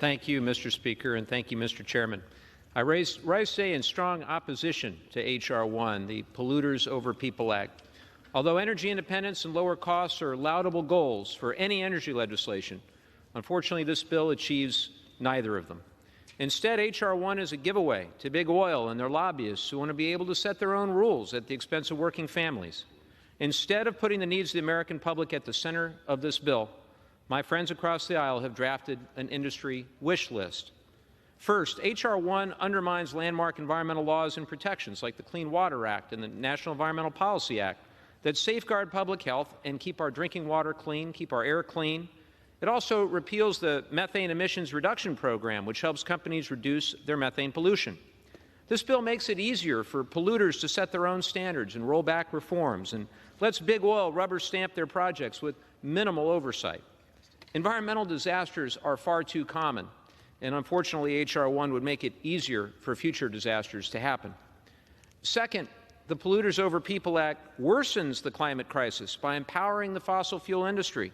Thank you, Mr. Speaker, and thank you, Mr. Chairman. I rise today in strong opposition to H.R. 1, the Polluters Over People Act. Although energy independence and lower costs are laudable goals for any energy legislation, unfortunately this bill achieves neither of them. Instead, H.R. 1 is a giveaway to big oil and their lobbyists who want to be able to set their own rules at the expense of working families. Instead of putting the needs of the American public at the center of this bill, my friends across the aisle have drafted an industry wish list. First, H.R. 1 undermines landmark environmental laws and protections like the Clean Water Act and the National Environmental Policy Act that safeguard public health and keep our drinking water clean, keep our air clean. It also repeals the methane emissions reduction program, which helps companies reduce their methane pollution. This bill makes it easier for polluters to set their own standards and roll back reforms, and lets big oil rubber stamp their projects with minimal oversight. Environmental disasters are far too common, and unfortunately H.R. 1 would make it easier for future disasters to happen. Second, the Polluters Over People Act worsens the climate crisis by empowering the fossil fuel industry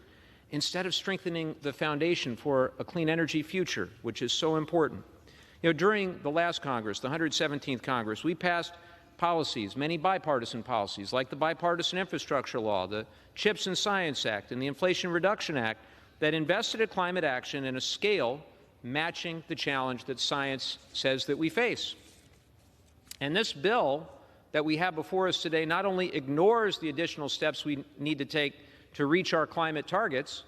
instead of strengthening the foundation for a clean energy future, which is so important. You know, during the last Congress, the 117th Congress, we passed policies, many bipartisan policies, like the Bipartisan Infrastructure Law, the CHIPS and Science Act, and the Inflation Reduction Act, that invested in climate action in a scale matching the challenge that science says that we face. And this bill that we have before us today not only ignores the additional steps we need to take to reach our climate targets,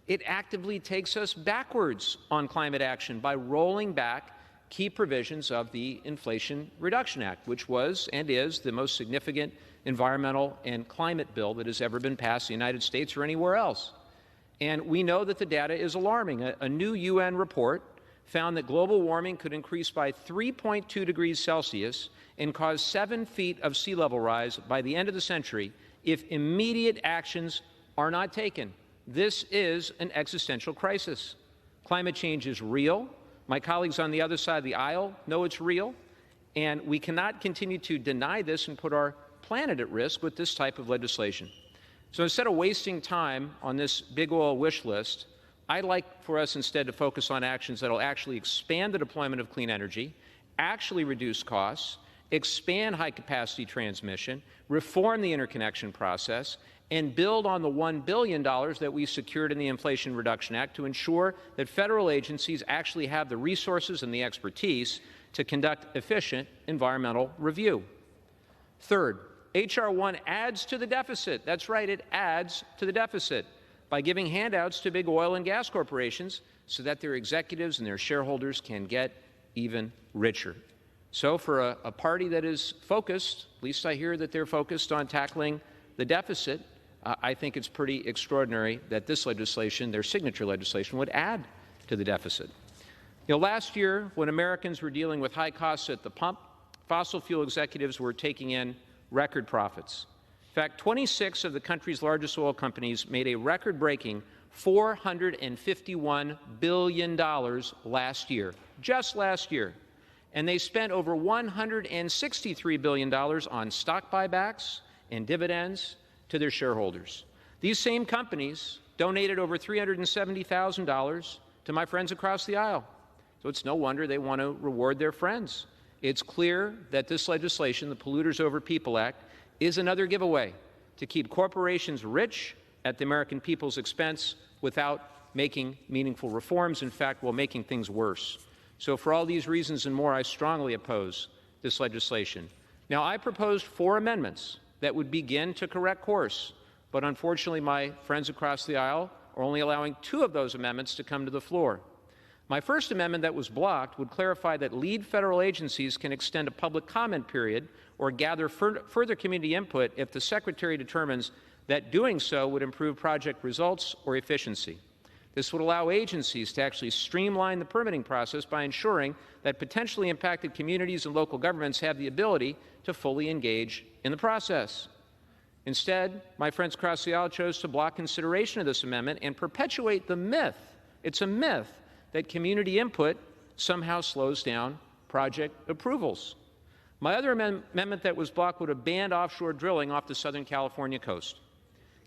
it actively takes us backwards on climate action by rolling back key provisions of the Inflation Reduction Act, which was and is the most significant environmental and climate bill that has ever been passed in the United States or anywhere else. And we know that the data is alarming. A new UN report found that global warming could increase by 3.2 degrees Celsius and cause 7 feet of sea level rise by the end of the century if immediate actions are not taken. This is an existential crisis. Climate change is real. My colleagues on the other side of the aisle know it's real, and we cannot continue to deny this and put our planet at risk with this type of legislation. So instead of wasting time on this big oil wish list, I'd like for us instead to focus on actions that will actually expand the deployment of clean energy, actually reduce costs, expand high-capacity transmission, reform the interconnection process, and build on the $1 billion that we secured in the Inflation Reduction Act to ensure that federal agencies actually have the resources and the expertise to conduct efficient environmental review. Third, H.R. 1 adds to the deficit. That's right, it adds to the deficit by giving handouts to big oil and gas corporations so that their executives and their shareholders can get even richer. So for a party that is focused, at least I hear that they're focused on tackling the deficit, I think it's pretty extraordinary that this legislation, their signature legislation, would add to the deficit. You know, last year, when Americans were dealing with high costs at the pump, fossil fuel executives were taking in record profits. In fact, 26 of the country's largest oil companies made a record-breaking $451 billion last year, just last year. And they spent over $163 billion on stock buybacks and dividends to their shareholders. These same companies donated over $370,000 to my friends across the aisle. So it's no wonder they want to reward their friends. It's clear that this legislation, the Polluters Over People Act, is another giveaway to keep corporations rich at the American people's expense without making meaningful reforms, in fact, while making things worse. So for all these reasons and more, I strongly oppose this legislation. Now, I proposed 4 amendments that would begin to correct course, but unfortunately my friends across the aisle are only allowing 2 of those amendments to come to the floor. My first amendment that was blocked would clarify that lead federal agencies can extend a public comment period or gather further community input if the Secretary determines that doing so would improve project results or efficiency. This would allow agencies to actually streamline the permitting process by ensuring that potentially impacted communities and local governments have the ability to fully engage in the process. Instead, my friends across the aisle chose to block consideration of this amendment and perpetuate the myth, it's a myth, that community input somehow slows down project approvals. My other amendment that was blocked would have banned offshore drilling off the Southern California coast.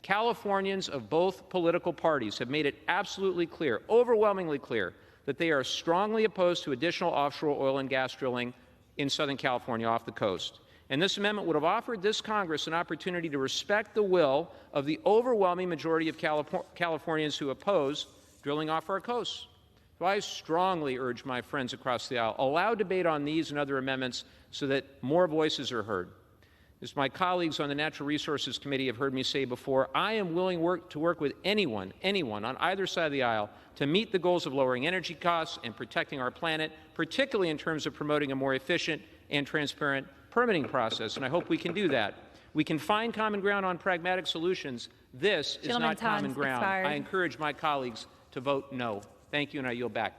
Californians of both political parties have made it absolutely clear, overwhelmingly clear, that they are strongly opposed to additional offshore oil and gas drilling in Southern California off the coast. And this amendment would have offered this Congress an opportunity to respect the will of the overwhelming majority of Californians who oppose drilling off our coasts. So I strongly urge my friends across the aisle, allow debate on these and other amendments so that more voices are heard. As my colleagues on the Natural Resources Committee have heard me say before, I am willing to work with anyone on either side of the aisle to meet the goals of lowering energy costs and protecting our planet, particularly in terms of promoting a more efficient and transparent permitting process, and I hope we can do that. We can find common ground on pragmatic solutions. This is not common ground. I encourage my colleagues to vote no. Thank you, and I yield back.